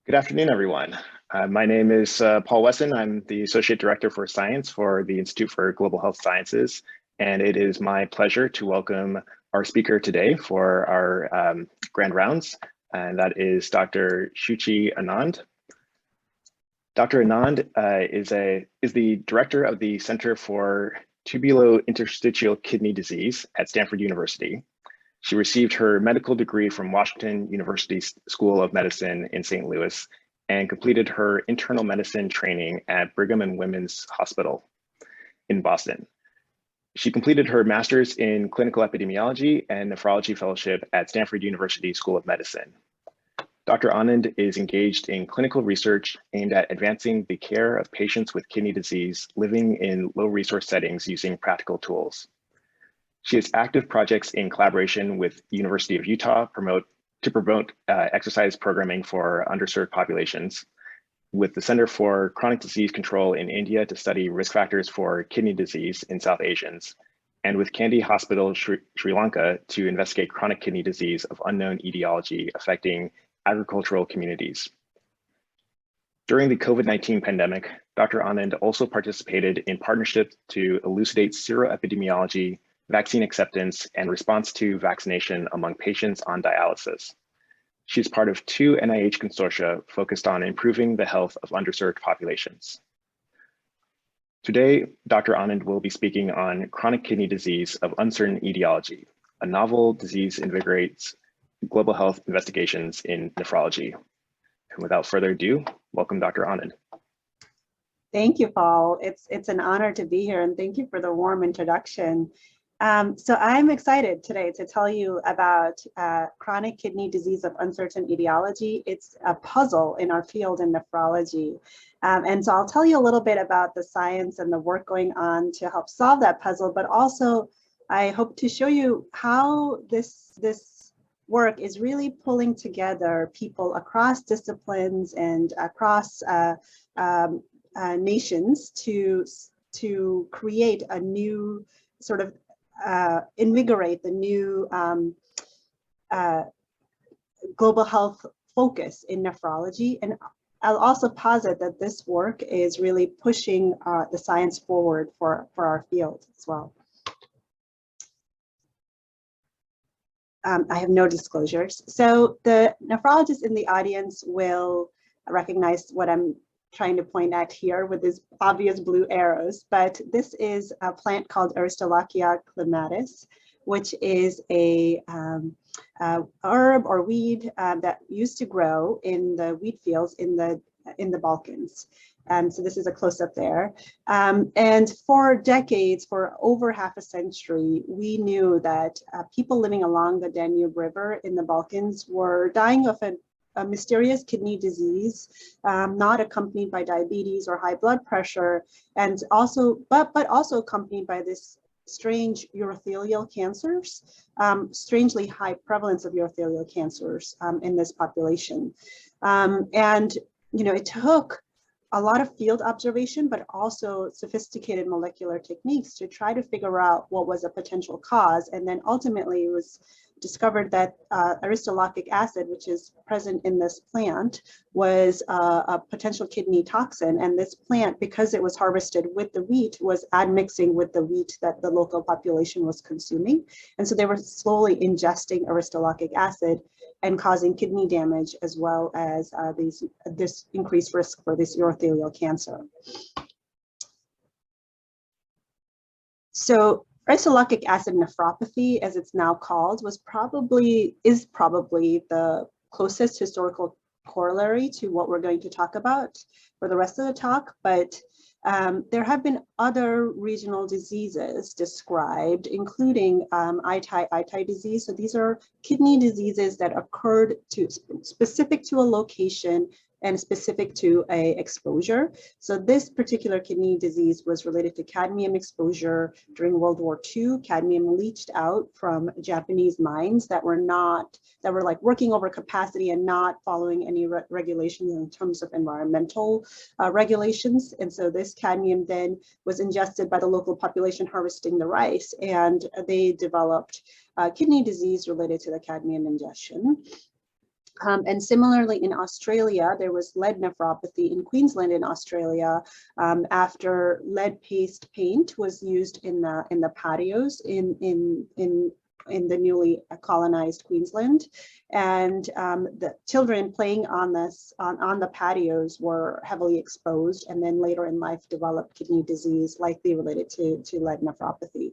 Good afternoon, everyone. My name is Paul Wesson. I'm the Associate Director for Science for the Institute for Global Health Sciences, and it is my pleasure to welcome our speaker today for our grand rounds, and that is Dr. Shuchi Anand. Dr. Anand is the Director of the Center for Tubulointerstitial Kidney Disease at Stanford University. She received her medical degree from Washington University School of Medicine in St. Louis and completed her internal medicine training at Brigham and Women's Hospital in Boston. She completed her master's in clinical epidemiology and nephrology fellowship at Stanford University School of Medicine. Dr. Anand is engaged in clinical research aimed at advancing the care of patients with kidney disease living in low resource settings using practical tools. She has active projects in collaboration with the University of Utah to promote exercise programming for underserved populations, with the Center for Chronic Disease Control in India to study risk factors for kidney disease in South Asians, and with Kandy Hospital Sri Lanka to investigate chronic kidney disease of unknown etiology affecting agricultural communities. During the COVID-19 pandemic, Dr. Anand also participated in partnerships to elucidate sero-epidemiology, vaccine acceptance, and response to vaccination among patients on dialysis. She's part of 2 NIH consortia focused on improving the health of underserved populations. Today, Dr. Anand will be speaking on chronic kidney disease of uncertain etiology, a novel disease invigorates global health investigations in nephrology. And without further ado, welcome Dr. Anand. Thank you, Paul. It's an honor to be here, and thank you for the warm introduction. So I'm excited today to tell you about chronic kidney disease of uncertain etiology. It's a puzzle in our field in nephrology. And so I'll tell you a little bit about the science and the work going on to help solve that puzzle, but also I hope to show you how this work is really pulling together people across disciplines and across nations to create a new sort of invigorate the new global health focus in nephrology. And I'll also posit that this work is really pushing the science forward for our field as well. I have no disclosures. So the nephrologists in the audience will recognize what I'm trying to point at here with these obvious blue arrows, but this is a plant called Aristolochia clematis, which is a herb or weed that used to grow in the wheat fields in the Balkans. So this is a close-up there. And for decades, for over half a century, we knew that people living along the Danube River in the Balkans were dying of a mysterious kidney disease, not accompanied by diabetes or high blood pressure, and also, but also accompanied by this strange urothelial cancers, strangely high prevalence of urothelial cancers in this population. And it took a lot of field observation, but also sophisticated molecular techniques to try to figure out what was a potential cause. And then ultimately it was discovered that aristolochic acid, which is present in this plant, was a potential kidney toxin. And this plant, because it was harvested with the wheat, was admixing with the wheat that the local population was consuming. And so they were slowly ingesting aristolochic acid and causing kidney damage, as well as this increased risk for this urothelial cancer. So aristolochic acid nephropathy, as it's now called, is probably the closest historical corollary to what we're going to talk about for the rest of the talk, but there have been other regional diseases described, including itai disease. So these are kidney diseases that occurred specific to a location and specific to a exposure. So this particular kidney disease was related to cadmium exposure during World War II. Cadmium leached out from Japanese mines that were like working over capacity and not following any regulations in terms of environmental regulations. And so this cadmium then was ingested by the local population harvesting the rice, and they developed kidney disease related to the cadmium ingestion. And similarly in Australia, there was lead nephropathy in Queensland in Australia after lead paste paint was used in the patios in the newly colonized Queensland, and the children playing on the patios were heavily exposed, and then later in life developed kidney disease likely related to lead nephropathy.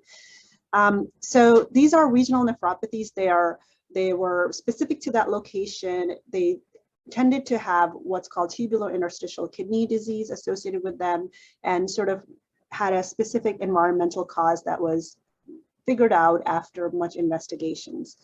So these are regional nephropathies. They were specific to that location. They tended to have what's called tubular interstitial kidney disease associated with them, and sort of had a specific environmental cause that was figured out after much investigations.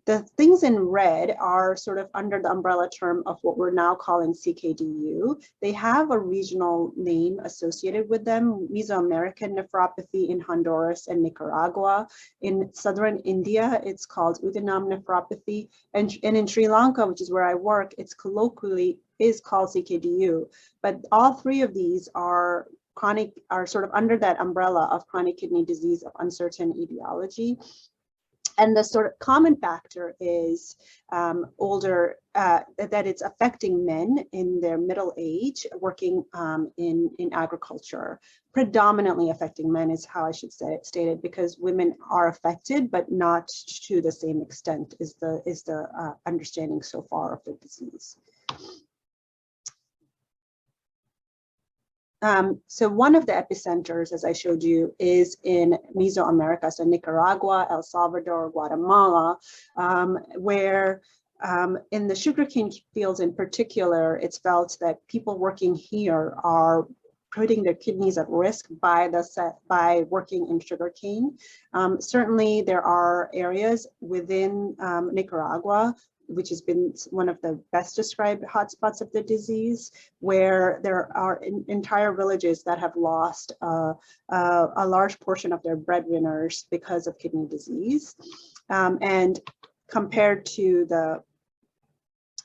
The things in red are sort of under the umbrella term of what we're now calling CKDu. They have a regional name associated with them: Mesoamerican nephropathy in Honduras and Nicaragua. In southern India, it's called Udinam nephropathy. And in Sri Lanka, which is where I work, it's colloquially is called CKDu. But all three of these are sort of under that umbrella of chronic kidney disease of uncertain etiology. And the sort of common factor is that it's affecting men in their middle age working in agriculture. Predominantly affecting men is how I should state it, because women are affected, but not to the same extent is the understanding so far of the disease. So one of the epicenters, as I showed you, is in Mesoamerica, so Nicaragua, El Salvador, Guatemala, where in the sugarcane fields in particular, it's felt that people working here are putting their kidneys at risk by working in sugarcane. Certainly, there are areas within Nicaragua, which has been one of the best described hotspots of the disease, where there are entire villages that have lost a large portion of their breadwinners because of kidney disease. And compared to the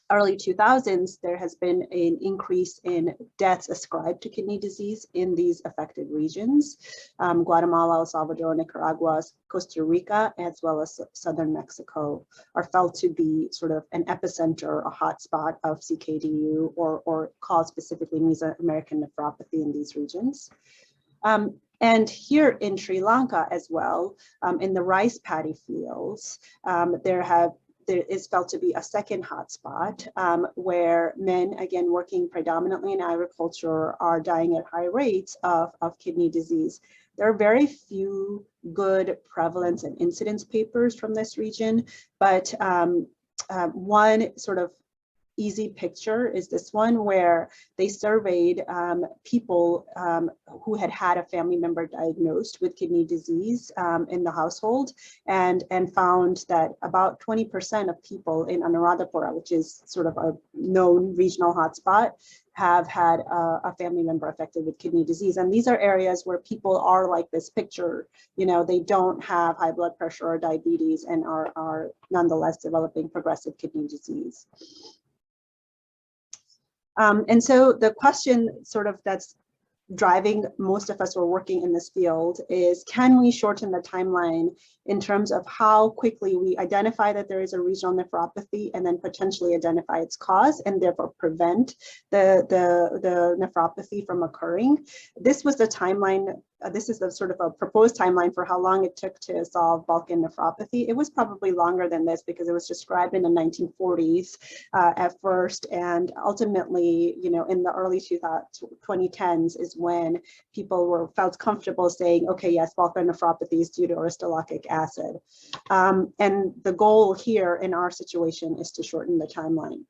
early 2000s, there has been an increase in deaths ascribed to kidney disease in these affected regions. Guatemala, El Salvador, Nicaragua, Costa Rica, as well as southern Mexico are felt to be sort of an epicenter, a hotspot of CKDu, or called specifically Mesoamerican nephropathy in these regions. And here in Sri Lanka as well, in the rice paddy fields, there is felt to be a second hotspot where men, again, working predominantly in agriculture, are dying at high rates of kidney disease. There are very few good prevalence and incidence papers from this region, but one sort of easy picture is this one, where they surveyed people who had had a family member diagnosed with kidney disease in the household, and found that about 20% of people in Anuradhapura, which is sort of a known regional hotspot, have had a family member affected with kidney disease. And these are areas where people are like this picture, you know, they don't have high blood pressure or diabetes and are nonetheless developing progressive kidney disease. And so the question sort of that's driving most of us who are working in this field is, can we shorten the timeline in terms of how quickly we identify that there is a regional nephropathy and then potentially identify its cause and therefore prevent the nephropathy from occurring? This was the timeline. This is the sort of a proposed timeline for how long it took to solve Balkan nephropathy. It was probably longer than this because it was described in the 1940s at first, and ultimately, you know, in the early 2010s is when people felt comfortable saying, okay, yes, Balkan nephropathy is due to aristolochic acid. And the goal here in our situation is to shorten the timeline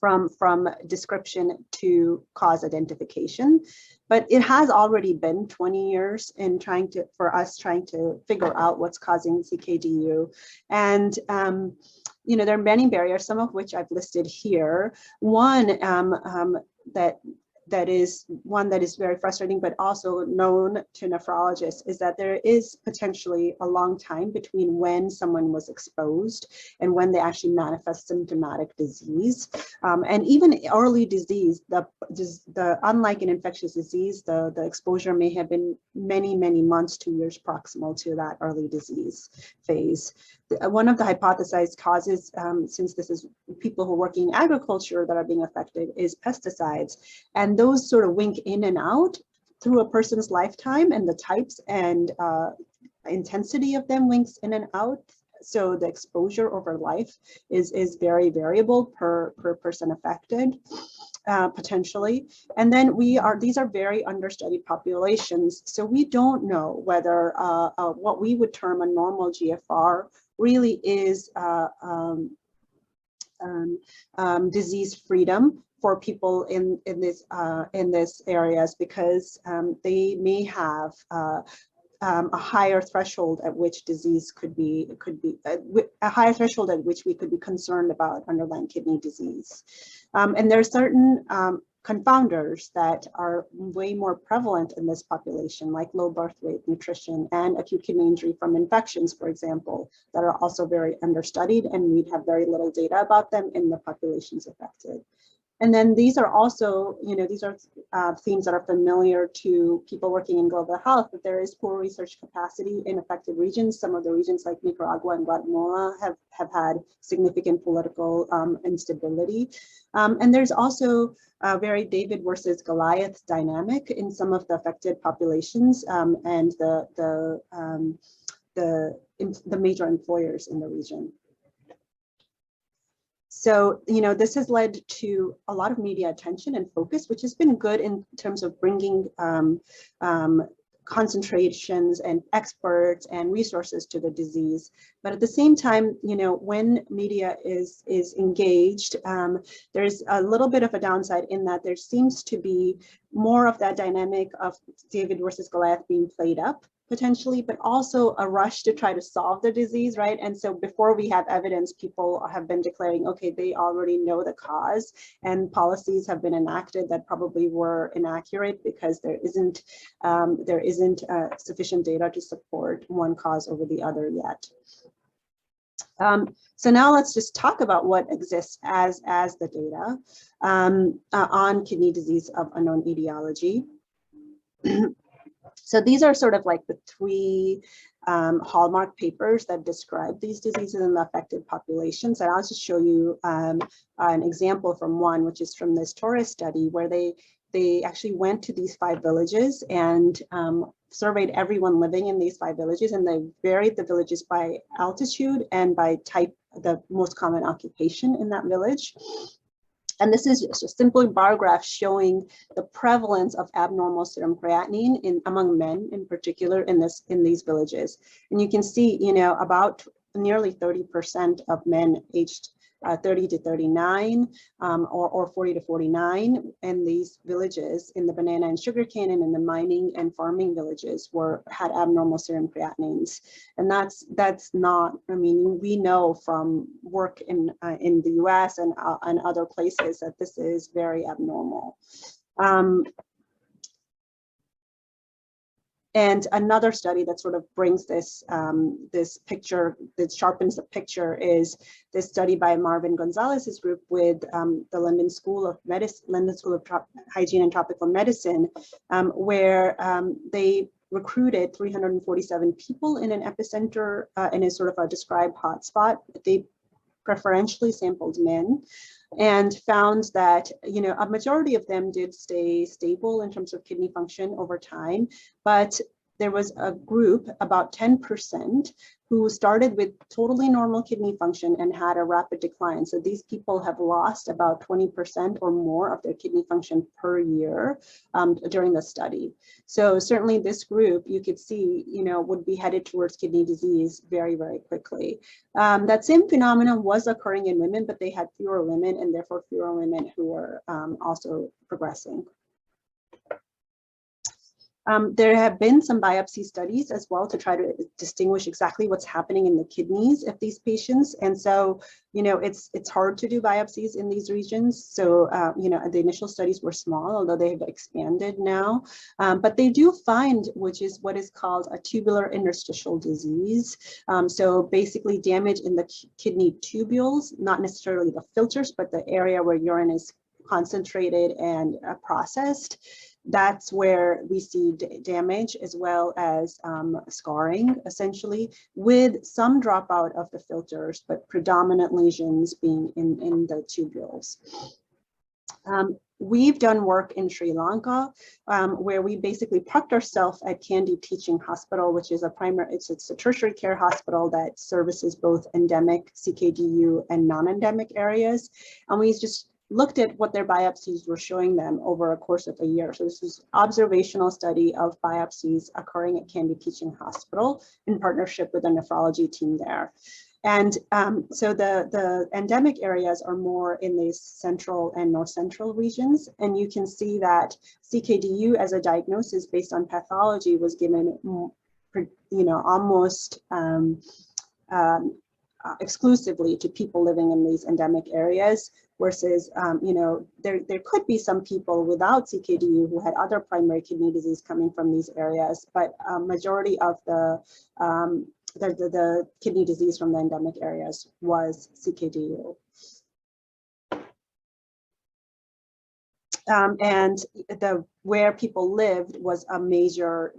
from description to cause identification. But it has already been 20 years in for us trying to figure out what's causing CKDu. And you know, there are many barriers, some of which I've listed here. One that that is one that is very frustrating, but also known to nephrologists, is that there is potentially a long time between when someone was exposed and when they actually manifest symptomatic disease. And even early disease, unlike an infectious disease, the exposure may have been many, many months to years proximal to that early disease phase. One of the hypothesized causes, since this is people who are working in agriculture that are being affected, is pesticides. And those sort of wink in and out through a person's lifetime, and the types and intensity of them winks in and out. So the exposure over life is very variable per person affected, potentially. And then these are very understudied populations. So we don't know whether what we would term a normal GFR really is disease freedom for people in this areas, because they may have a higher threshold at which disease could be a higher threshold at which we could be concerned about underlying kidney disease. And there are certain confounders that are way more prevalent in this population, like low birth weight, nutrition, and acute kidney injury from infections, for example, that are also very understudied, and we have very little data about them in the populations affected. And then these are also, these are themes that are familiar to people working in global health, that there is poor research capacity in affected regions. Some of the regions like Nicaragua and Guatemala have had significant political instability. And there's also a very David versus Goliath dynamic in some of the affected populations and the major employers in the region. So, this has led to a lot of media attention and focus, which has been good in terms of bringing concentrations and experts and resources to the disease. But at the same time, when media is engaged, there's a little bit of a downside in that there seems to be more of that dynamic of David versus Goliath being played up, potentially, but also a rush to try to solve the disease, right? And so before we have evidence, people have been declaring, okay, they already know the cause, and policies have been enacted that probably were inaccurate because there isn't sufficient data to support one cause over the other yet. So now let's just talk about what exists as the data on kidney disease of unknown etiology. So these are sort of like the three hallmark papers that describe these diseases in the affected populations. And I'll just show you an example from one, which is from this Torres study, where they actually went to these 5 villages and surveyed everyone living in these 5 villages, and they varied the villages by altitude and by type, the most common occupation in that village. And this is just a simple bar graph showing the prevalence of abnormal serum creatinine among men in particular in these villages. And you can see, about nearly 30% of men aged 30 to 39 or 40 to 49 in these villages, in the banana and sugarcane and in the mining and farming villages, had abnormal serum creatinines. And that's not, we know from work in the US and other places that this is very abnormal. And another study that sort of brings this picture, that sharpens the picture, is this study by Marvin Gonzalez's group with the London School of Hygiene and Tropical Medicine, where they recruited 347 people in an epicenter in a sort of a described hotspot. They preferentially sampled men, and found that a majority of them did stay stable in terms of kidney function over time, but there was a group, about 10%, who started with totally normal kidney function and had a rapid decline. So these people have lost about 20% or more of their kidney function per year during the study. So certainly this group, you could see, would be headed towards kidney disease very, very quickly. That same phenomenon was occurring in women, but they had fewer women, and therefore fewer women who were also progressing. There have been some biopsy studies as well to try to distinguish exactly what's happening in the kidneys of these patients. And so, it's hard to do biopsies in these regions. So, the initial studies were small, although they have expanded now. But they do find, which is what is called a tubular interstitial disease. So basically damage in the kidney tubules, not necessarily the filters, but the area where urine is concentrated and processed. That's where we see damage as well as scarring, essentially, with some dropout of the filters, but predominant lesions being in the tubules. We've done work in Sri Lanka where we basically parked ourselves at Kandy Teaching Hospital, which is it's a tertiary care hospital that services both endemic CKDu and non-endemic areas. And we just looked at what their biopsies were showing them over a course of a year. So this is observational study of biopsies occurring at Kandy Teaching Hospital in partnership with a nephrology team there. And so the endemic areas are more in the central and north central regions. And you can see that CKDu as a diagnosis based on pathology was given, almost exclusively to people living in these endemic areas, versus, there could be some people without CKDu who had other primary kidney disease coming from these areas, but majority of the kidney disease from the endemic areas was CKDu. And where people lived was a major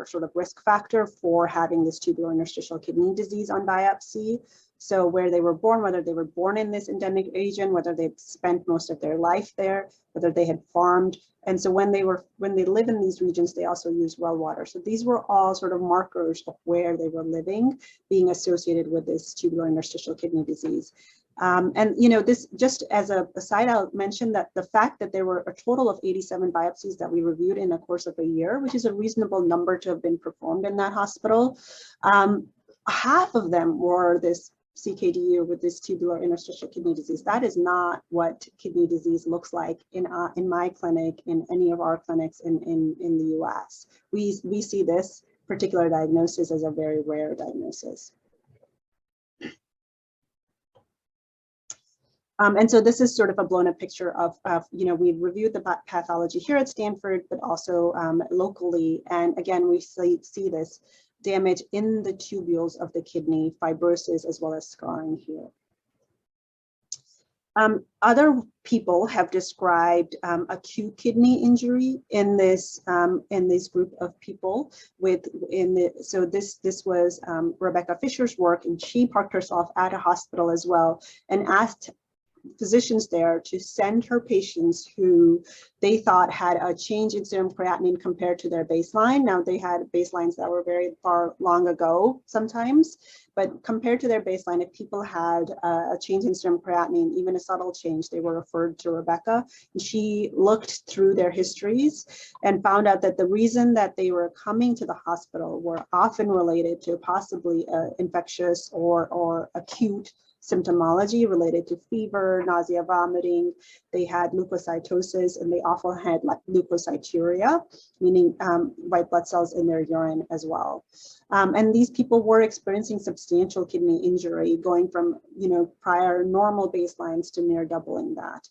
sort of risk factor for having this tubular interstitial kidney disease on biopsy. So where they were born, whether they were born in this endemic region, whether they'd spent most of their life there, whether they had farmed. And so when they live in these regions, they also use well water. So these were all sort of markers of where they were living, being associated with this tubular interstitial kidney disease. This, just as a aside, I'll mention that the fact that there were a total of 87 biopsies that we reviewed in the course of a year, which is a reasonable number to have been performed in that hospital, half of them were this CKDu with this tubular interstitial kidney disease. That is not what kidney disease looks like in my clinic, in any of our clinics in the US. We see this particular diagnosis as a very rare diagnosis. And so this is sort of a blown up picture of we've reviewed the pathology here at Stanford, but also locally. And again, we see this damage in the tubules of the kidney, fibrosis, as well as scarring here. Other people have described acute kidney injury in this group of people. So this was Rebecca Fisher's work, and she parked herself at a hospital as well and asked physicians there to send her patients who they thought had a change in serum creatinine compared to their baseline. Now, they had baselines that were very far long ago sometimes, but compared to their baseline, if people had a change in serum creatinine, even a subtle change, they were referred to Rebecca. And she looked through their histories and found out that the reason that they were coming to the hospital were often related to possibly infectious or acute symptomology related to fever, nausea, vomiting. They had leukocytosis, and they often had like leukocyturia, meaning white blood cells in their urine as well. And these people were experiencing substantial kidney injury, going from prior normal baselines to near doubling that.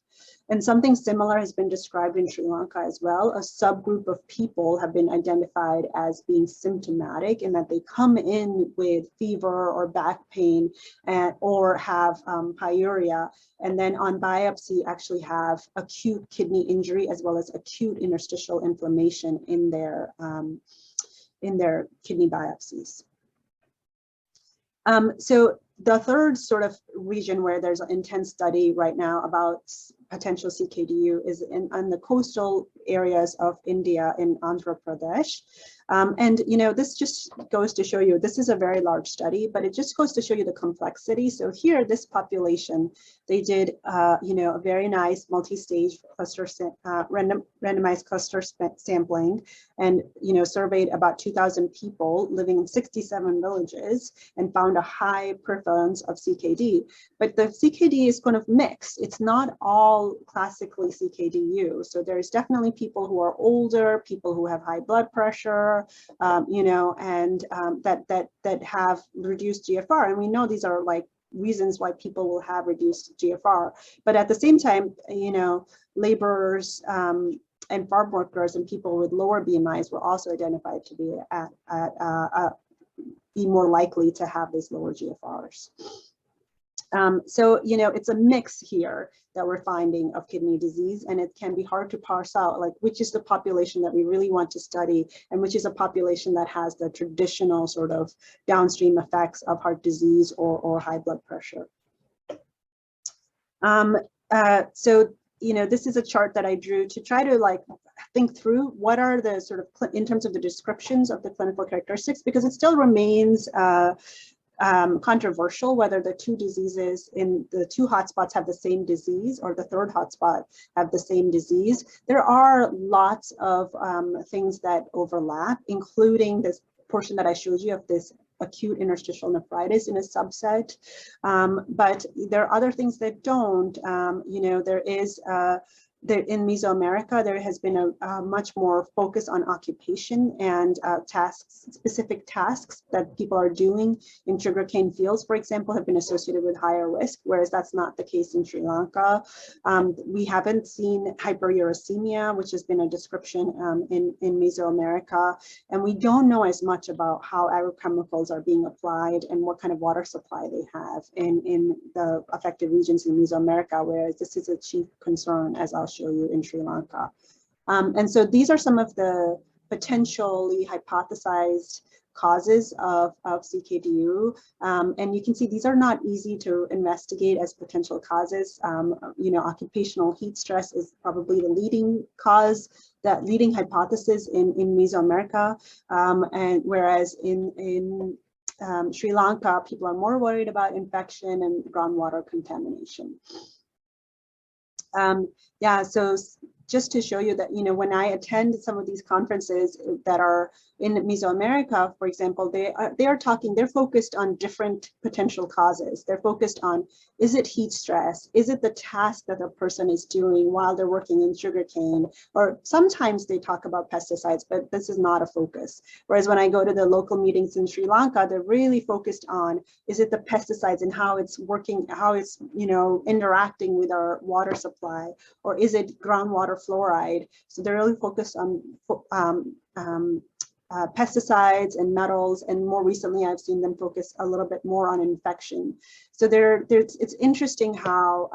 And something similar has been described in Sri Lanka as well. A subgroup of people have been identified as being symptomatic, in that they come in with fever or back pain or have pyuria, and then on biopsy actually have acute kidney injury as well as acute interstitial inflammation in their kidney biopsies. So the third sort of region where there's an intense study right now about potential CKDu is in the coastal areas of India in Andhra Pradesh. And this just goes to show you, this is a very large study, but it just goes to show you the complexity. So here, this population, they did a very nice multi-stage cluster randomized cluster sampling, and surveyed about 2,000 people living in 67 villages and found a high prevalence of CKD. But the CKD is kind of mixed. It's not all all classically CKDu. So there's definitely people who are older, people who have high blood pressure, you know, and that have reduced GFR. And we know these are like reasons why people will have reduced GFR. But at the same time, you know, laborers and farm workers and people with lower BMIs were also identified to be more likely to have these lower GFRs. So, you know, it's a mix here that we're finding of kidney disease, and it can be hard to parse out, like, which is the population that we really want to study and which is a population that has the traditional sort of downstream effects of heart disease or high blood pressure. So, you know, this is a chart that I drew to try to like think through what are the sort of, in terms of the descriptions of the clinical characteristics, because it still remains controversial whether the two diseases in the two hotspots have the same disease or the third hotspot have the same disease. There are lots of things that overlap, including this portion that I showed you of this acute interstitial nephritis in a subset. But there are other things that don't. You know, there is in Mesoamerica, there has been a much more focus on occupation and tasks, specific tasks that people are doing in sugarcane fields, for example, have been associated with higher risk, whereas that's not the case in Sri Lanka. We haven't seen hyperuricemia, which has been a description in Mesoamerica, and we don't know as much about how agrochemicals are being applied and what kind of water supply they have in the affected regions in Mesoamerica, whereas this is a chief concern, as I'll show you, in Sri Lanka. And so these are some of the potentially hypothesized causes of CKDu. And you can see these are not easy to investigate as potential causes. You know, occupational heat stress is probably the leading cause, that leading hypothesis in Mesoamerica. And whereas in Sri Lanka, people are more worried about infection and groundwater contamination. Yeah, so just to show you that, you know, when I attend some of these conferences that are in Mesoamerica, for example, they're focused on different potential causes. They're focused on, is it heat stress? Is it the task that a person is doing while they're working in sugarcane? Or sometimes they talk about pesticides, but this is not a focus. Whereas when I go to the local meetings in Sri Lanka, they're really focused on, is it the pesticides and how it's working, how it's, you know, interacting with our water supply, or is it groundwater fluoride? So they're really focused on pesticides and metals, and more recently I've seen them focus a little bit more on infection. So it's interesting how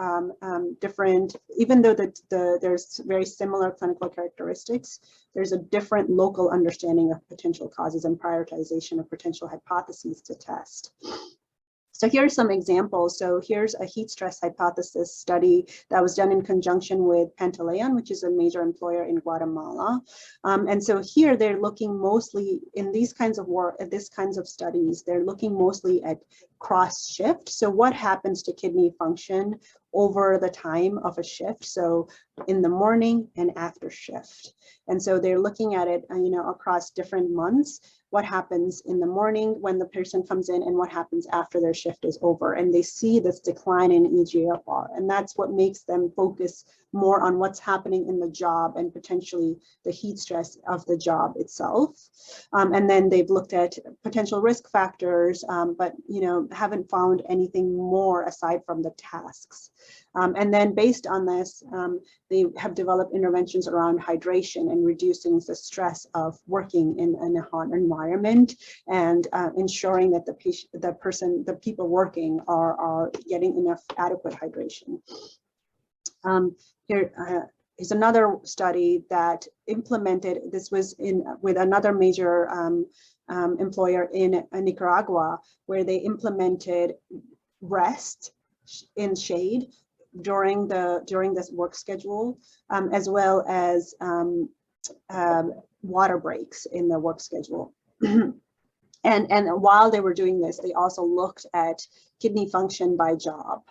different, even though there's very similar clinical characteristics, there's a different local understanding of potential causes and prioritization of potential hypotheses to test. So here's some examples. So here's a heat stress hypothesis study that was done in conjunction with Pantaleon, which is a major employer in Guatemala. And so here they're looking mostly in these kinds of work, these kinds of studies, they're looking mostly at cross shift. So what happens to kidney function over the time of a shift? So in the morning and after shift. And so they're looking at it, you know, across different months. What happens in the morning when the person comes in and what happens after their shift is over. And they see this decline in eGFR. And that's what makes them focus more on what's happening in the job and potentially the heat stress of the job itself. And then they've looked at potential risk factors, but, you know, haven't found anything more aside from the tasks. And then based on this, they have developed interventions around hydration and reducing the stress of working in a hot environment, and ensuring that the people working are getting enough adequate hydration. Here is another study that implemented, this was with another major employer in Nicaragua, where they implemented rest in shade during this work schedule, as well as water breaks in the work schedule. And while they were doing this, they also looked at kidney function by job.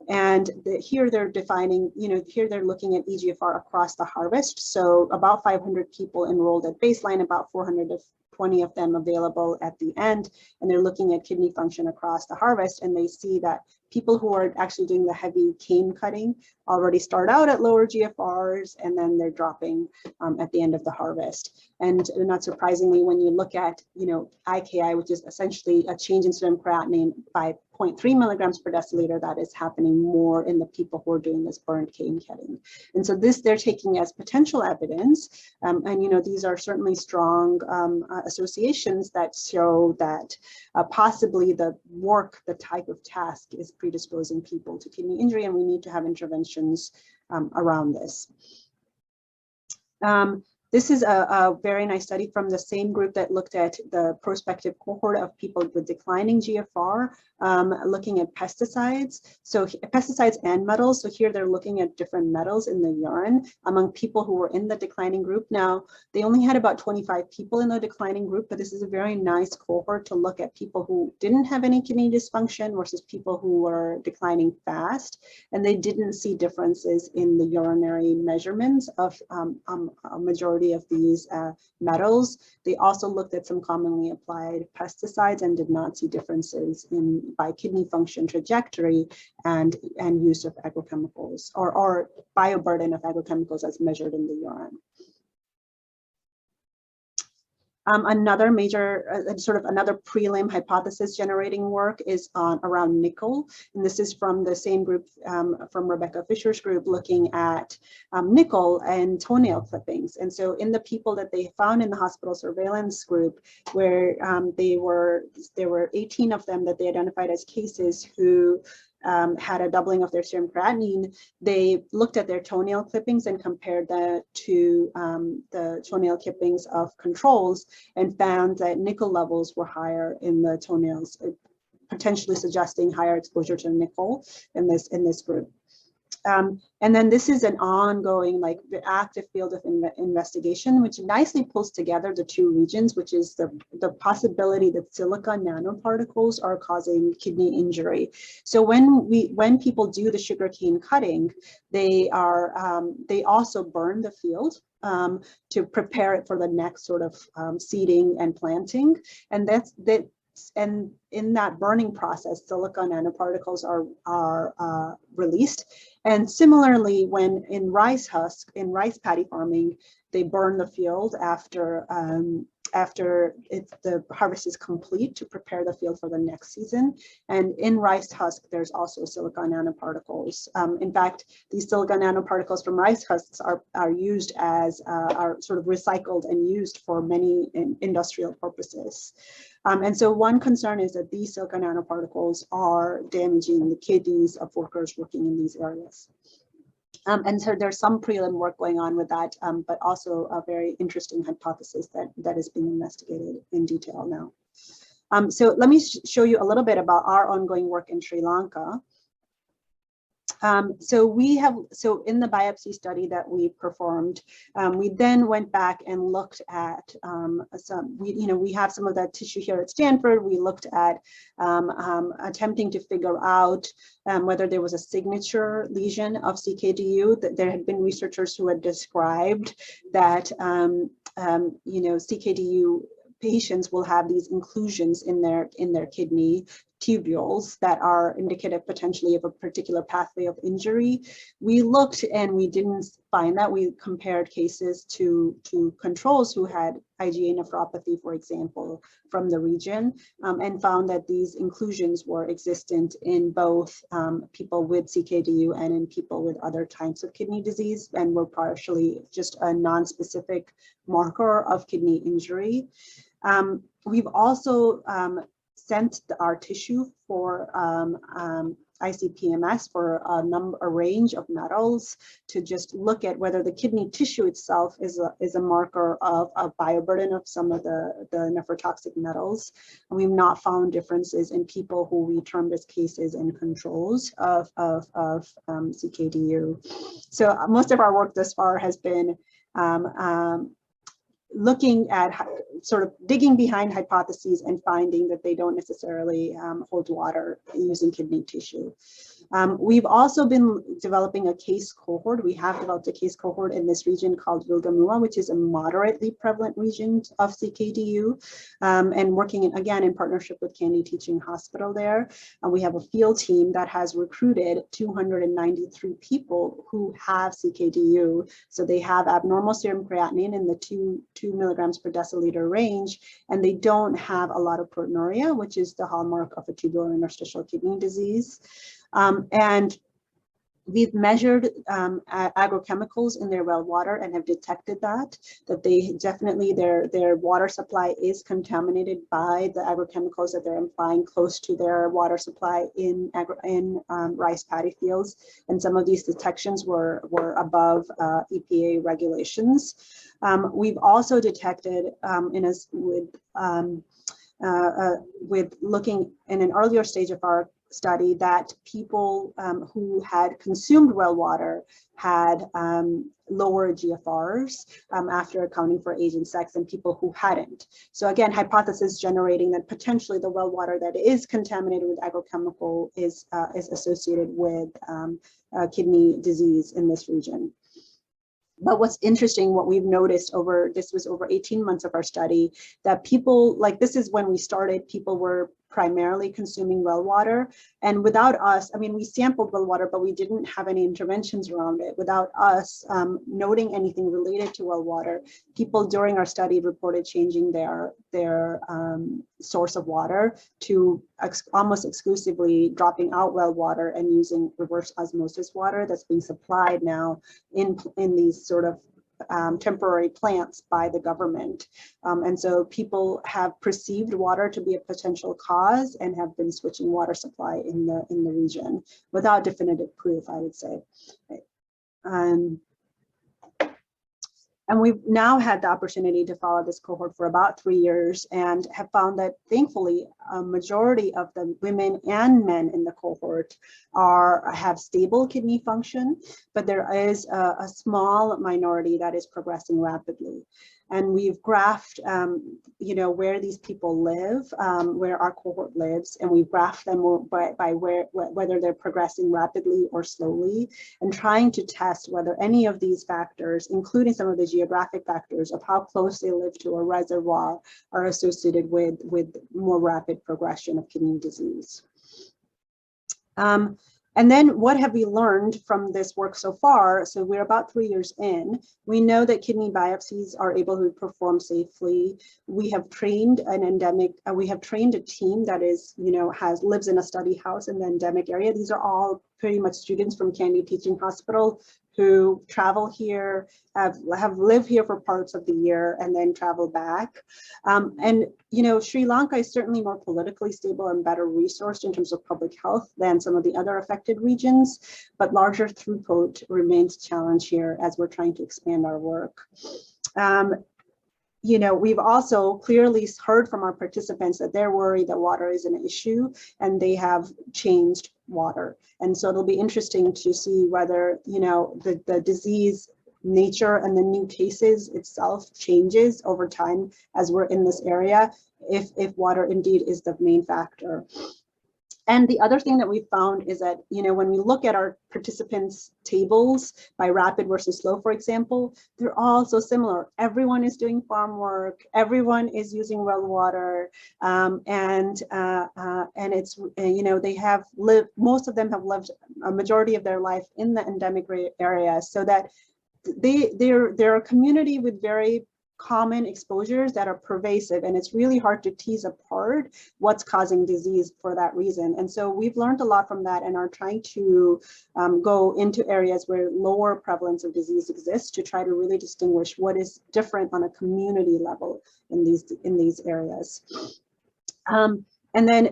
And here they're defining, you know, here they're looking at eGFR across the harvest. So about 500 people enrolled at baseline, about 420 of them available at the end. And they're looking at kidney function across the harvest, and they see that people who are actually doing the heavy cane cutting already start out at lower GFRs, and then they're dropping at the end of the harvest. And not surprisingly, when you look at, IKI, which is essentially a change in serum creatinine by 0.3 milligrams per deciliter, that is happening more in the people who are doing this burnt cane cutting. And so this they're taking as potential evidence. And these are certainly strong associations that show that possibly the type of task is predisposing people to kidney injury, and we need to have interventions around this. This is a very nice study from the same group that looked at the prospective cohort of people with declining GFR, looking at pesticides. So pesticides and metals. So here they're looking at different metals in the urine among people who were in the declining group. Now, they only had about 25 people in the declining group, but this is a very nice cohort to look at people who didn't have any kidney dysfunction versus people who were declining fast. And they didn't see differences in the urinary measurements of a majority of these metals. They also looked at some commonly applied pesticides and did not see differences by kidney function trajectory and use of agrochemicals or bioburden of agrochemicals as measured in the urine. Another major, another prelim hypothesis generating work is around nickel. And this is from the same group, from Rebecca Fisher's group, looking at nickel and toenail clippings. And so in the people that they found in the hospital surveillance group, where there were 18 of them that they identified as cases who had a doubling of their serum creatinine, they looked at their toenail clippings and compared that to the toenail clippings of controls and found that nickel levels were higher in the toenails, potentially suggesting higher exposure to nickel in this group. And then this is an ongoing, active field of investigation, which nicely pulls together the two regions, which is the possibility that silica nanoparticles are causing kidney injury. So when people do the sugarcane cutting, they also burn the field to prepare it for the next sort of seeding and planting, and in that burning process, silica nanoparticles are released. And similarly, when in rice paddy farming, they burn the field after the harvest is complete to prepare the field for the next season. And in rice husk, there's also silica nanoparticles. In fact, these silica nanoparticles from rice husks are used are sort of recycled and used for many industrial purposes. And so one concern is that these silica nanoparticles are damaging the kidneys of workers working in these areas. And so there's some prelim work going on with that, but also a very interesting hypothesis that is being investigated in detail now. So let me show you a little bit about our ongoing work in Sri Lanka. So in the biopsy study that we performed, we then went back and looked at we have some of that tissue here at Stanford. We looked at attempting to figure out whether there was a signature lesion of CKDu. That there had been researchers who had described that CKDu patients will have these inclusions in their kidney tubules that are indicative potentially of a particular pathway of injury. We looked and we didn't find that. We compared cases to controls who had IgA nephropathy, for example, from the region, and found that these inclusions were existent in both people with CKDu and in people with other types of kidney disease, and were partially just a non-specific marker of kidney injury. We've also sent our tissue for ICP-MS for a range of metals to just look at whether the kidney tissue itself is a marker of a bioburden of some of the nephrotoxic metals. And we've not found differences in people who we termed as cases and controls of CKDu. So most of our work thus far has been looking at sort of digging behind hypotheses and finding that they don't necessarily hold water using kidney tissue. We've also been developing a case cohort. We have developed a case cohort in this region called Vilgamua, which is a moderately prevalent region of CKDu, and working again in partnership with Kandy Teaching Hospital there. We have a field team that has recruited 293 people who have CKDu. So they have abnormal serum creatinine in the 2 milligrams per deciliter range, and they don't have a lot of proteinuria, which is the hallmark of a tubular interstitial kidney disease. And we've measured agrochemicals in their well water and have detected that they definitely, their water supply is contaminated by the agrochemicals that they're applying close to their water supply in rice paddy fields. And some of these detections were above EPA regulations. We've also detected with looking in an earlier stage of our study that people who had consumed well water had lower GFRs after accounting for age and sex than people who hadn't. So again, hypothesis generating that potentially the well water that is contaminated with agrochemical is associated with kidney disease in this region. But what's interesting, what we've noticed this was over 18 months of our study, that people, like this is when we started, people were primarily consuming well water. And without us, I mean, we sampled well water, but we didn't have any interventions around it. Without us noting anything related to well water, people during our study reported changing their source of water to almost exclusively dropping out well water and using reverse osmosis water that's being supplied now in these sort of temporary plants by the government. And so people have perceived water to be a potential cause and have been switching water supply in the region without definitive proof, I would say. And we've now had the opportunity to follow this cohort for about 3 years and have found that thankfully a majority of the women and men in the cohort have stable kidney function, but there is a small minority that is progressing rapidly. And we've graphed, where these people live, where our cohort lives, and we've graphed them by whether they're progressing rapidly or slowly, and trying to test whether any of these factors, including some of the geographic factors of how close they live to a reservoir, are associated with more rapid progression of kidney disease. And then what have we learned from this work so far? So we're about 3 years in. We know that kidney biopsies are able to perform safely. We have trained we have trained a team that is, lives in a study house in the endemic area. These are all pretty much students from Kandy Teaching Hospital who travel here, have lived here for parts of the year and then travel back. And Sri Lanka is certainly more politically stable and better resourced in terms of public health than some of the other affected regions, but larger throughput remains a challenge here as we're trying to expand our work. We've also clearly heard from our participants that they're worried that water is an issue and they have changed water. And so it'll be interesting to see whether, the disease nature and the new cases itself changes over time as we're in this area, if water indeed is the main factor. And the other thing that we found is that, when we look at our participants' tables by rapid versus slow, for example, they're all so similar. Everyone is doing farm work, everyone is using well water, and it's, they have lived, most of them have lived a majority of their life in the endemic area, so that they're a community with very common exposures that are pervasive, and it's really hard to tease apart what's causing disease for that reason. And so we've learned a lot from that and are trying to go into areas where lower prevalence of disease exists to try to really distinguish what is different on a community level in these areas. And then,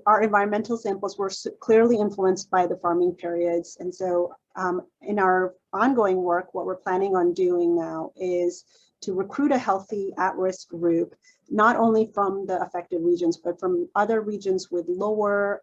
our environmental samples were clearly influenced by the farming periods. And so in our ongoing work, what we're planning on doing now is to recruit a healthy at-risk group not only from the affected regions, but from other regions with lower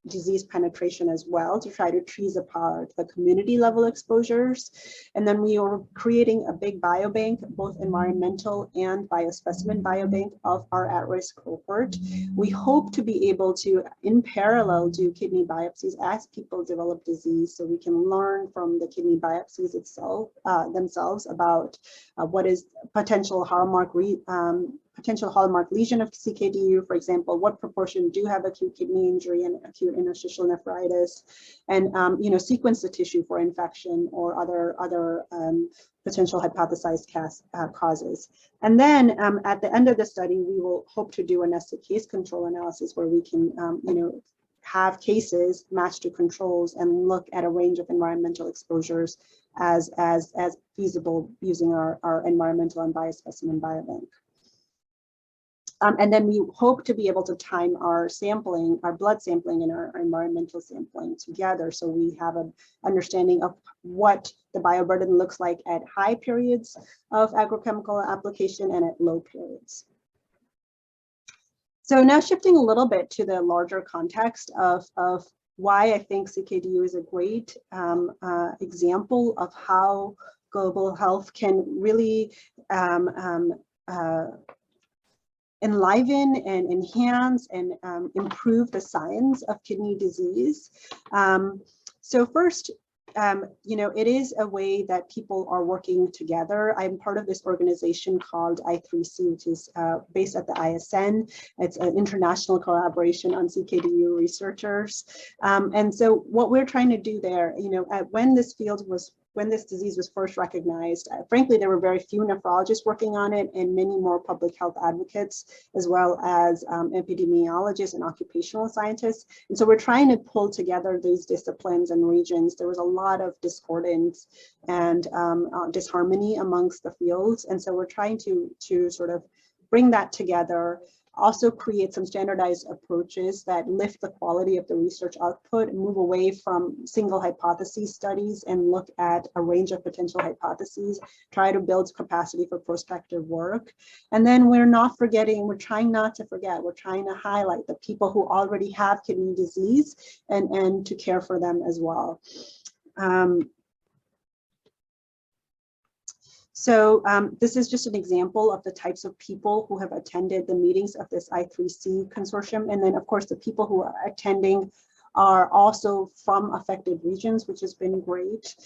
disease penetration as well, to try to tease apart the community level exposures. And then we are creating a big biobank, both environmental and biospecimen biobank of our at-risk cohort. We hope to be able to, in parallel, do kidney biopsies as people develop disease, so we can learn from the kidney biopsies itself, themselves about what is potential hallmark lesion of CKDu, for example, what proportion do have acute kidney injury and acute interstitial nephritis, and sequence the tissue for infection or other potential hypothesized causes. And then at the end of the study, we will hope to do a nested case control analysis where we can have cases matched to controls and look at a range of environmental exposures as feasible using our environmental and biospecimen biobank. And then we hope to be able to time our sampling, our blood sampling and our environmental sampling together, so we have an understanding of what the bioburden looks like at high periods of agrochemical application and at low periods. So now shifting a little bit to the larger context of why I think CKDu is a great example of how global health can really enliven and enhance and improve the science of kidney disease. So first, it is a way that people are working together. I'm part of this organization called I3C, which is based at the ISN. It's an international collaboration on CKDu researchers. And so what we're trying to do there, when this disease was first recognized, frankly, there were very few nephrologists working on it and many more public health advocates, as well as epidemiologists and occupational scientists. And so we're trying to pull together these disciplines and regions. There was a lot of discordance and disharmony amongst the fields. And so we're trying to sort of bring that together, also create some standardized approaches that lift the quality of the research output and move away from single hypothesis studies and look at a range of potential hypotheses, try to build capacity for prospective work. And then we're trying not to forget, we're trying to highlight the people who already have kidney disease and to care for them as well. So this is just an example of the types of people who have attended the meetings of this I3C consortium. And then of course, the people who are attending are also from affected regions, which has been great.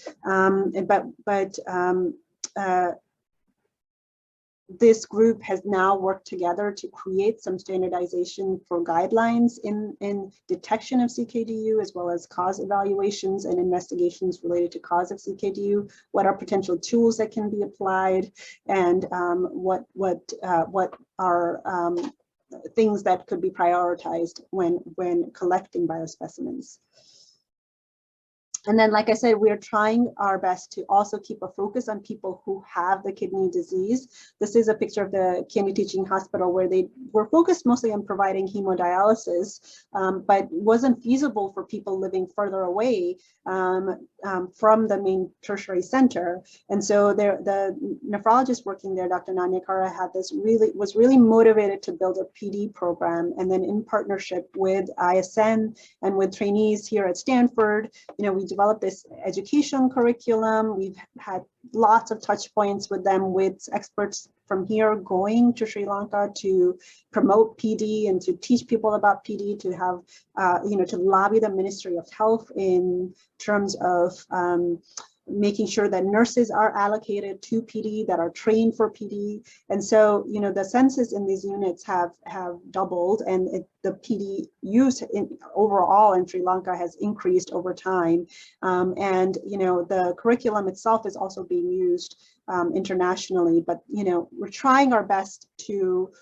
This group has now worked together to create some standardization for guidelines in detection of CKDu, as well as cause evaluations and investigations related to cause of CKDu, what are potential tools that can be applied, and what are things that could be prioritized when collecting biospecimens. And then, like I said, we're trying our best to also keep a focus on people who have the kidney disease. This is a picture of the Kandy Teaching Hospital where they were focused mostly on providing hemodialysis, but wasn't feasible for people living further away from the main tertiary center. And so the nephrologist working there, Dr. Anand, was really motivated to build a PD program. And then in partnership with ISN and with trainees here at Stanford, we developed this education curriculum. We've had lots of touch points with them, with experts from here going to Sri Lanka to promote PD and to teach people about PD, to have, to lobby the Ministry of Health in terms of making sure that nurses are allocated to PD, that are trained for PD. And so, the census in these units have doubled, and the PD use overall in Sri Lanka has increased over time. And, the curriculum itself is also being used internationally, but, we're trying our best to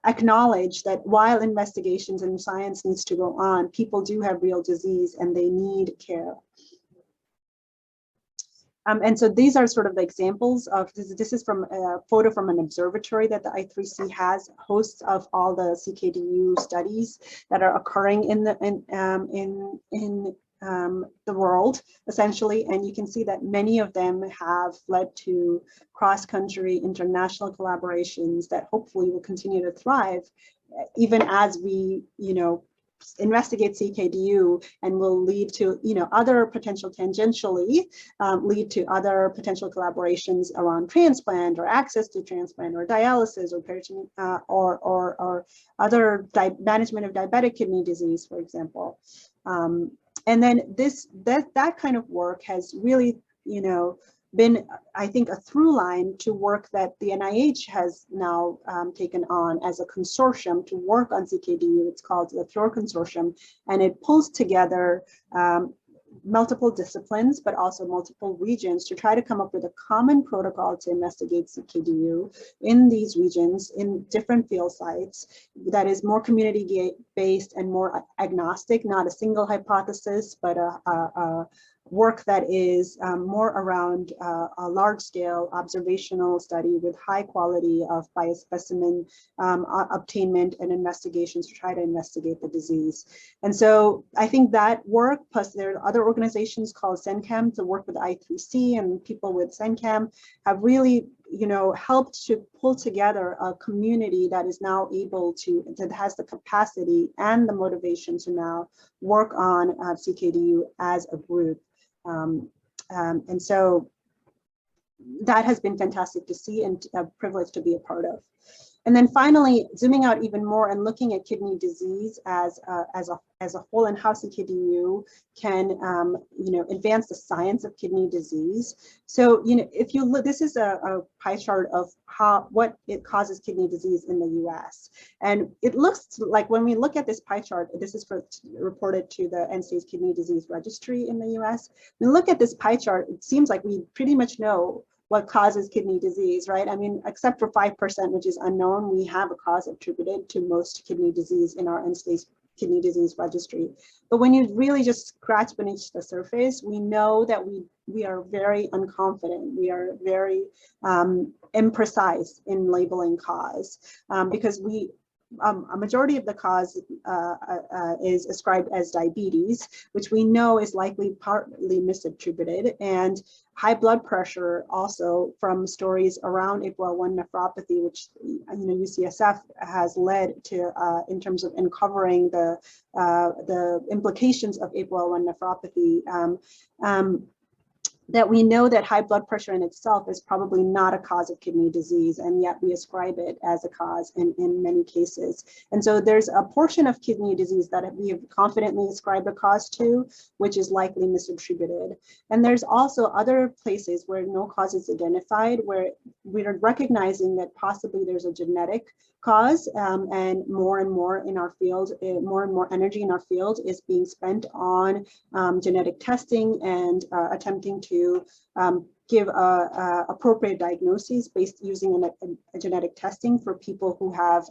acknowledge that while investigations and science needs to go on, people do have real disease and they need care. And so these are sort of the examples of this is from a photo from an observatory that the I3C has, hosts of all the CKDu studies that are occurring in the world, essentially, and you can see that many of them have led to cross-country international collaborations that hopefully will continue to thrive, even as we, investigate CKDu, and will lead to, other potential tangentially lead to other potential collaborations around transplant or access to transplant or dialysis or peritoneal or other management of diabetic kidney disease, for example. And then that kind of work has really, been, I think, a through line to work that the NIH has now taken on as a consortium to work on CKDu. It's called the CURE Consortium, and it pulls together multiple disciplines, but also multiple regions to try to come up with a common protocol to investigate CKDu in these regions in different field sites that is more community-based and more agnostic, not a single hypothesis, but a work that is more around a large-scale observational study with high quality of biospecimen obtainment and investigations to try to investigate the disease. And so I think that work, plus there are other organizations called SENCAM to work with I3C, and people with SENCAM have really, helped to pull together a community that is now able to, that has the capacity and the motivation to now work on CKDu as a group. And so that has been fantastic to see and a privilege to be a part of. And then finally, zooming out even more and looking at kidney disease as a whole, and how CKDu can advance the science of kidney disease. So if you look, this is a pie chart of what it causes kidney disease in the U.S. And it looks like, when we look at this pie chart, this is reported to the end-stage kidney disease registry in the U.S. When we look at this pie chart, it seems like we pretty much know what causes kidney disease, right? I mean, except for 5%, which is unknown, we have a cause attributed to most kidney disease in our end-stage kidney disease registry. But when you really just scratch beneath the surface, we know that we are very unconfident. We are very imprecise in labeling cause, because a majority of the cause is ascribed as diabetes, which we know is likely partly misattributed, and high blood pressure also from stories around APOL1 nephropathy, which UCSF has led to in terms of uncovering the implications of APOL1 nephropathy. That we know that high blood pressure in itself is probably not a cause of kidney disease, and yet we ascribe it as a cause in many cases. And so there's a portion of kidney disease that we have confidently ascribed a cause to, which is likely misattributed. And there's also other places where no cause is identified, where we're recognizing that possibly there's a genetic cause, and more in our field, more and more energy in our field is being spent on genetic testing and attempting to give appropriate diagnoses based using a genetic testing for people who have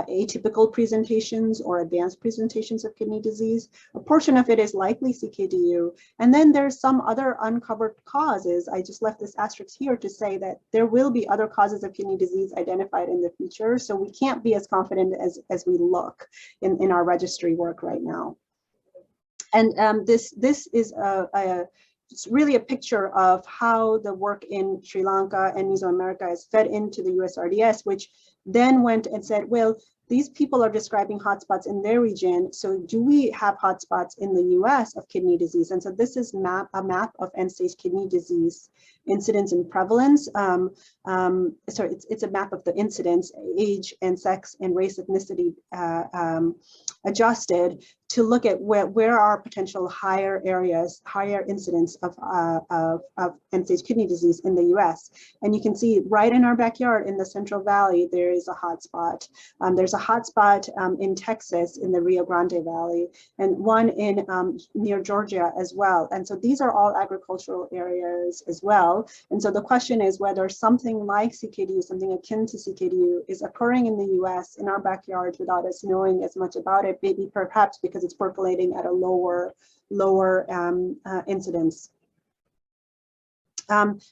atypical presentations or advanced presentations of kidney disease. A portion of it is likely CKDu. And then there's some other uncovered causes. I just left this asterisk here to say that there will be other causes of kidney disease identified in the future. So we can't be as confident as we look in our registry work right now. And this is it's really a picture of how the work in Sri Lanka and Mesoamerica is fed into the USRDS, which then went and said, well, these people are describing hotspots in their region, so do we have hotspots in the US of kidney disease? And so this is a map of end-stage kidney disease incidence and prevalence. So it's a map of the incidence, age and sex and race, ethnicity adjusted to look at where are potential higher areas, higher incidence of end-stage kidney disease in the US. And you can see right in our backyard in the Central Valley, there is a hotspot. There's a hotspot in Texas in the Rio Grande Valley, and one in near Georgia as well. And so these are all agricultural areas as well. And so the question is whether something like CKDu, something akin to CKDu, is occurring in the US in our backyard without us knowing as much about it, maybe perhaps because it's percolating at a lower incidence.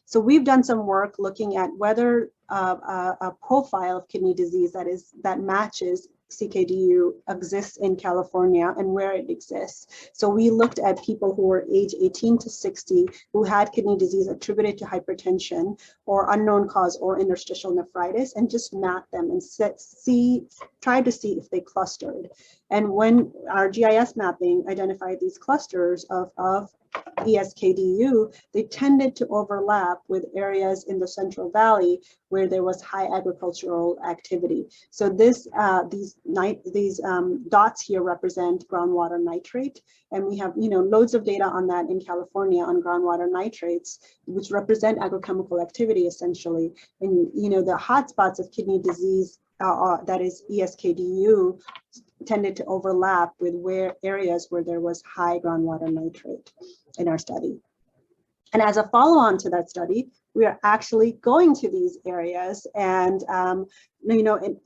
So we've done some work looking at whether a profile of kidney disease that matches CKDu exists in California and where it exists. So we looked at people who were age 18 to 60 who had kidney disease attributed to hypertension or unknown cause or interstitial nephritis, and just mapped them and tried to see if they clustered. And when our GIS mapping identified these clusters of ESKDU, they tended to overlap with areas in the Central Valley where there was high agricultural activity. So these dots here represent groundwater nitrate, and we have loads of data on that in California on groundwater nitrates, which represent agrochemical activity essentially. And the hotspots of kidney disease, that is ESKDU, tended to overlap with areas where there was high groundwater nitrate in our study. And as a follow-on to that study, we are actually going to these areas and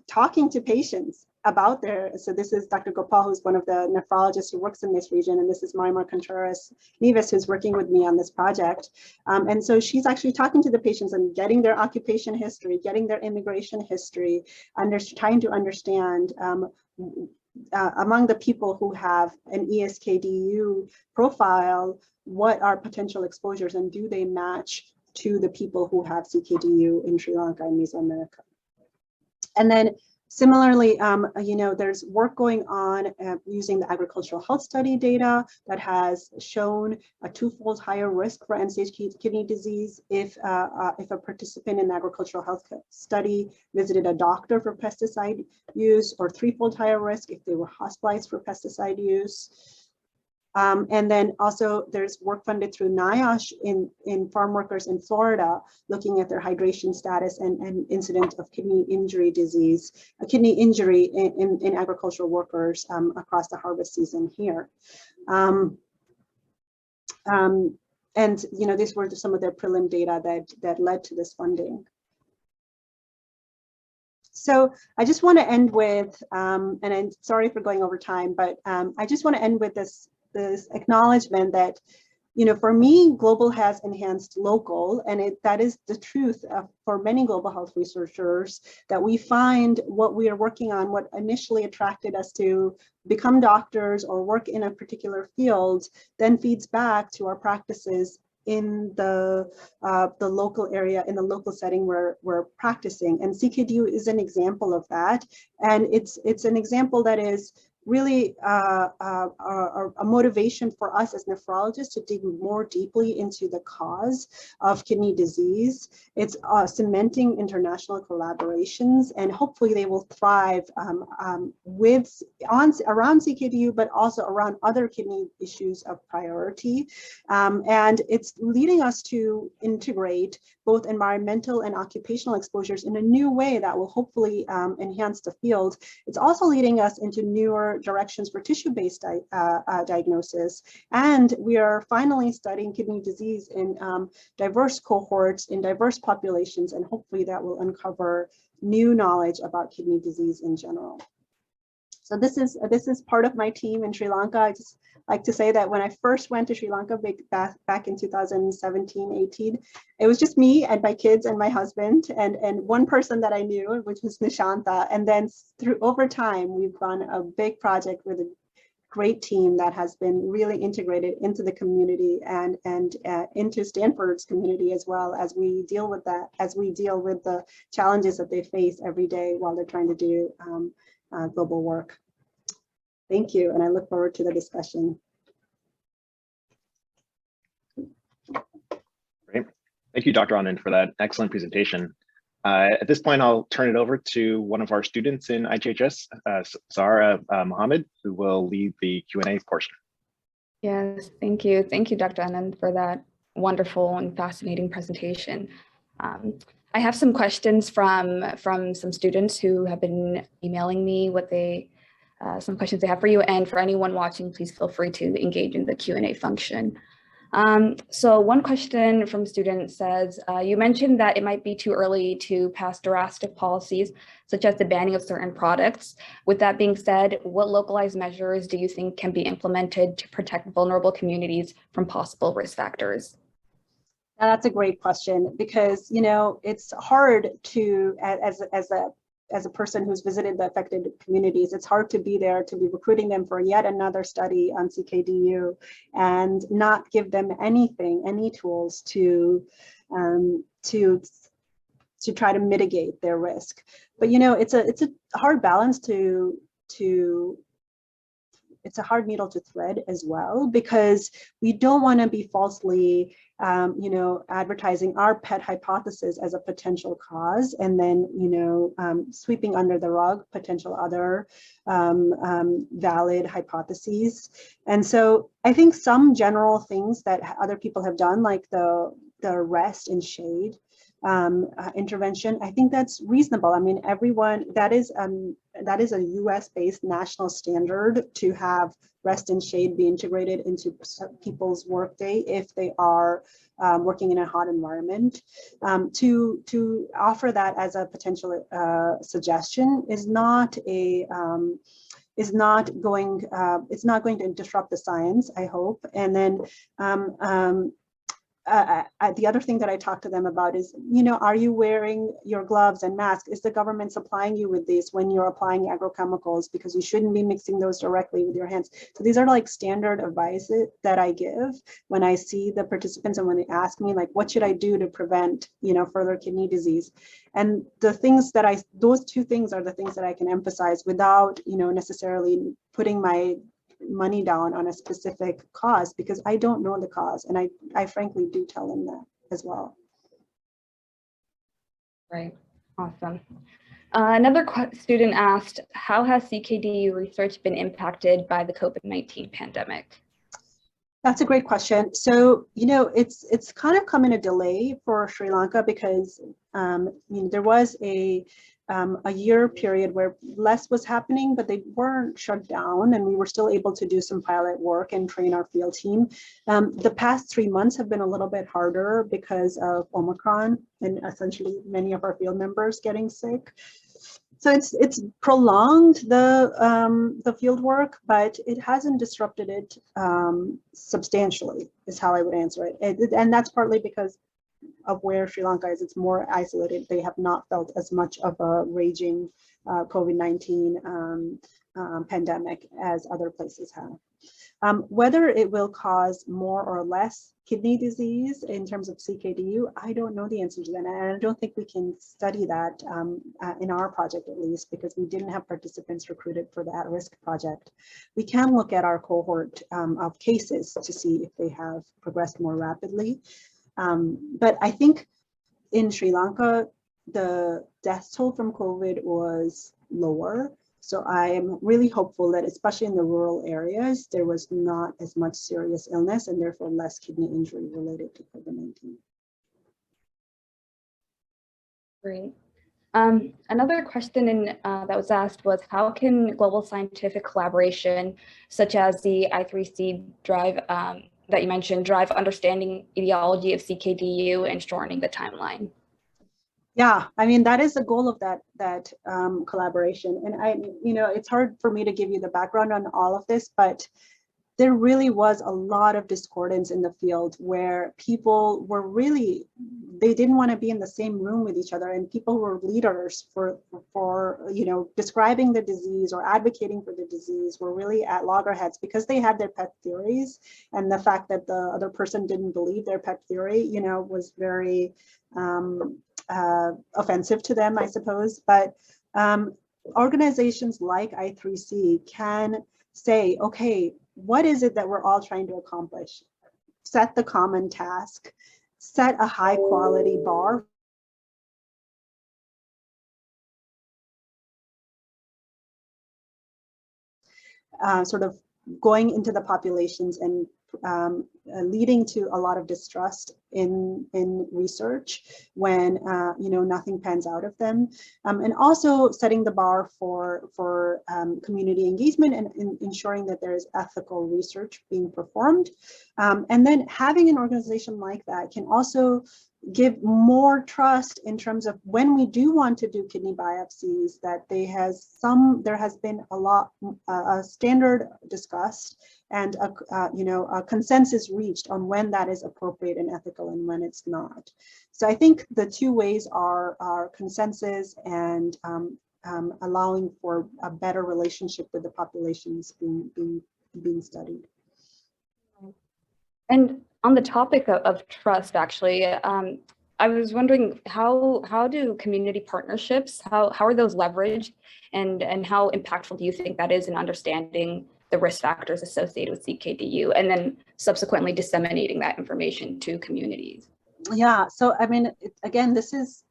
talking to patients about so this is Dr. Gopal, who's one of the nephrologists who works in this region, and this is Marimar Contreras-Neves, who's working with me on this project. And so she's actually talking to the patients and getting their occupation history, getting their immigration history, trying to understand among the people who have an ESKDU profile, what are potential exposures and do they match to the people who have CKDu in Sri Lanka and Mesoamerica. And then similarly, there's work going on using the agricultural health study data that has shown a twofold higher risk for end-stage kidney disease if a participant in the agricultural health study visited a doctor for pesticide use, or threefold higher risk if they were hospitalized for pesticide use. And then also there's work funded through NIOSH in farm workers in Florida, looking at their hydration status and incident of kidney injury disease, kidney injury in agricultural workers across the harvest season here. And these were some of their prelim data that led to this funding. So I just want to end with, and I'm sorry for going over time, but I just want to end with this acknowledgement that, for me, global has enhanced local, and that is the truth for many global health researchers, that we find what we are working on, what initially attracted us to become doctors or work in a particular field, then feeds back to our practices in the local area, in the local setting where we're practicing. And CKDu is an example of that. And it's an example that is really a motivation for us as nephrologists to dig more deeply into the cause of kidney disease. It's cementing international collaborations, and hopefully they will thrive around CKDu, but also around other kidney issues of priority. And it's leading us to integrate both environmental and occupational exposures in a new way that will hopefully enhance the field. It's also leading us into newer directions for tissue-based diagnosis. And we are finally studying kidney disease in diverse cohorts, in diverse populations, and hopefully that will uncover new knowledge about kidney disease in general. So this is part of my team in Sri Lanka. I just like to say that when I first went to Sri Lanka back in 2017-18, it was just me and my kids and my husband and one person that I knew, which was Nishanta. And then over time, we've done a big project with a great team that has been really integrated into the community and into Stanford's community as well, as we deal with that, as we deal with the challenges that they face every day while they're trying to do global work. Thank you, and I look forward to the discussion. Great. Thank you, Dr. Anand, for that excellent presentation. At this point, I'll turn it over to one of our students in IGHS, Zara Mohammed, who will lead the Q&A portion. Yes, thank you. Thank you, Dr. Anand, for that wonderful and fascinating presentation. I have some questions from some students who have been emailing me what some questions they have for you, and for anyone watching, please feel free to engage in the Q&A function. So one question from a student says, you mentioned that it might be too early to pass drastic policies, such as the banning of certain products. With that being said, what localized measures do you think can be implemented to protect vulnerable communities from possible risk factors? Now, that's a great question, because it's hard to, as a as a person who's visited the affected communities, it's hard to be there, to be recruiting them for yet another study on CKDu and not give them anything, any tools to try to mitigate their risk. But it's a hard balance it's a hard needle to thread as well, because we don't want to be falsely, advertising our pet hypothesis as a potential cause, and then, sweeping under the rug potential other valid hypotheses. And so I think some general things that other people have done, like the rest and shade intervention, I think that's reasonable. I mean, everyone, that is a US-based national standard to have rest and shade be integrated into people's workday if they are working in a hot environment. To offer that as a potential suggestion is not going to disrupt the science, I hope. And then the other thing that I talk to them about is, are you wearing your gloves and mask? Is the government supplying you with these when you're applying agrochemicals? Because you shouldn't be mixing those directly with your hands. So these are like standard advice that I give when I see the participants and when they ask me, like, what should I do to prevent, further kidney disease? And those two things are the things that I can emphasize without, necessarily putting my money down on a specific cause, because I don't know the cause, and I frankly do tell them that as well. Right, awesome. Another student asked, how has CKDu research been impacted by the COVID-19 pandemic? That's a great question. So, it's kind of come in a delay for Sri Lanka because there was a year period where less was happening, but they weren't shut down, and we were still able to do some pilot work and train our field team. The past 3 months have been a little bit harder because of Omicron and essentially many of our field members getting sick. So it's prolonged the field work, but it hasn't disrupted it substantially, is how I would answer it. And that's partly because of where Sri Lanka is. It's more isolated. They have not felt as much of a raging COVID-19 pandemic as other places have. Whether it will cause more or less kidney disease in terms of CKDu, I don't know the answer to that. And I don't think we can study that in our project, at least, because we didn't have participants recruited for the at-risk project. We can look at our cohort of cases to see if they have progressed more rapidly. But I think in Sri Lanka, the death toll from COVID was lower. So I am really hopeful that, especially in the rural areas, there was not as much serious illness and therefore less kidney injury related to COVID-19. Great. Another question that was asked was, how can global scientific collaboration, such as the I3C drive that you mentioned, drive understanding etiology of CKDu and shortening the timeline? Yeah, I mean, that is the goal of that collaboration. And it's hard for me to give you the background on all of this, but there really was a lot of discordance in the field where people were they didn't want to be in the same room with each other, and people were leaders for describing the disease or advocating for the disease were really at loggerheads because they had their pet theories, and the fact that the other person didn't believe their pet theory, was very offensive to them, I suppose. But organizations like I3C can say, okay, what is it that we're all trying to accomplish? Set the common task, set a high quality bar. Sort of going into the populations and leading to a lot of distrust in research when nothing pans out of them, and also setting the bar for community engagement and ensuring that there is ethical research being performed, and then having an organization like that can also give more trust in terms of when we do want to do kidney biopsies, that there has been a standard discussed and a consensus reached on when that is appropriate and ethical and when it's not. So I think the two ways are consensus and allowing for a better relationship with the populations being studied. And on the topic of trust, actually, I was wondering how do community partnerships, how are those leveraged, and how impactful do you think that is in understanding the risk factors associated with CKDu, and then subsequently disseminating that information to communities? Yeah, so I mean, again, this is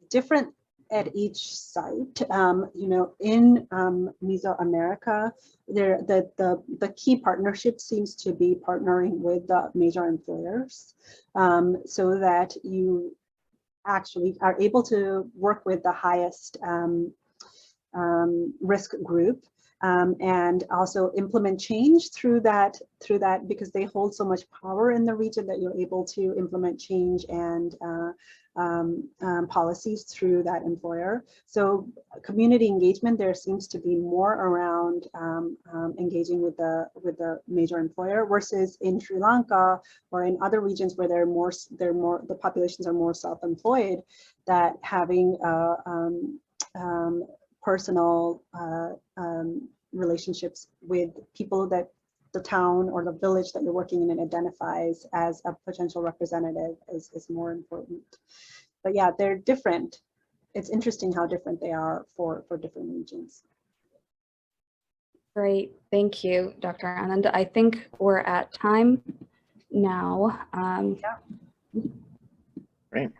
different at each site. You know, in Mesoamerica, the key partnership seems to be partnering with the major employers, so that you actually are able to work with the highest risk group, and also implement change through that, because they hold so much power in the region that you're able to implement change and policies through that employer. So community engagement there seems to be more around engaging with the major employer, versus in Sri Lanka or in other regions where the populations are more self-employed, that having personal relationships with people that the town or the village that you're working in and identifies as a potential representative is more important. But yeah, they're different. It's interesting how different they are for different regions. Great, thank you, Dr. Anand. I think we're at time now. Great.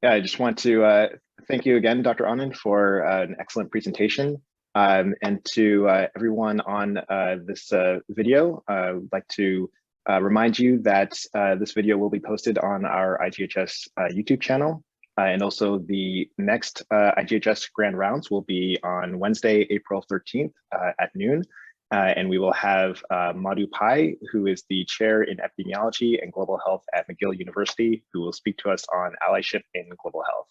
Yeah, I just want to thank you again, Dr. Anand, for an excellent presentation. And to everyone on this video, I'd like to remind you that this video will be posted on our IGHS YouTube channel. And also the next IGHS Grand Rounds will be on Wednesday, April 13th at noon. And we will have Madhu Pai, who is the chair in epidemiology and global health at McGill University, who will speak to us on allyship in global health.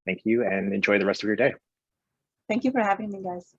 Thank you and enjoy the rest of your day. Thank you for having me, guys.